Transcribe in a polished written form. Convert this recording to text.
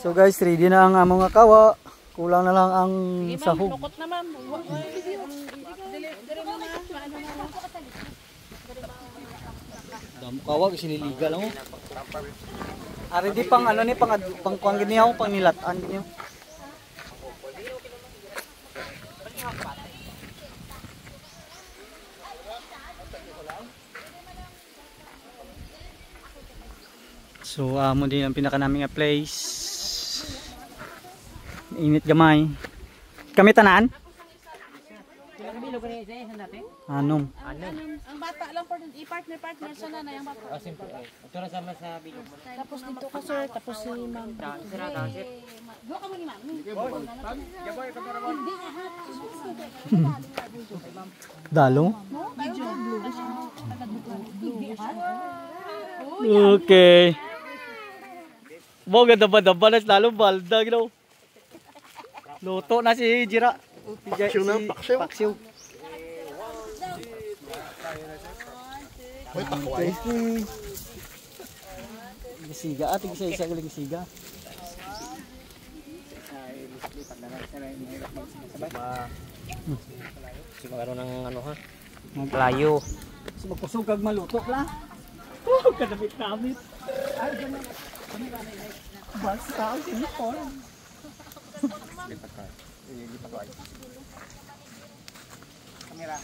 So guys, ready na ang among kawa. Kulang na lang ang sahog. Lukot na ma'am. Damo kawa kasi niliga lang oh. Ari di pang ano ni pang kuang ginihaw pang nilatan niyo. So mo din ang pinaka naming place. Init gamay. Kami tanan? Anong? Ang bata lang po i-partner siya na yung bata. Oh, simple. Ito na sama sa bilog. Tapos dito ka sir, tapos si ma'am. Go ka mo ni ma'am. Dalo? Okay. Mo ganda ba dabalas lalo balda gino. Luto na si Jira. Paksiw na, paksiw. Hoy, pakway. Gisiga, isa galing gisiga. Si magkaroon ng ano ha? Layo. So magkusog kag maluto la. Kadamit-damit. Ay, ganun. Basta ang uniform. Kamera.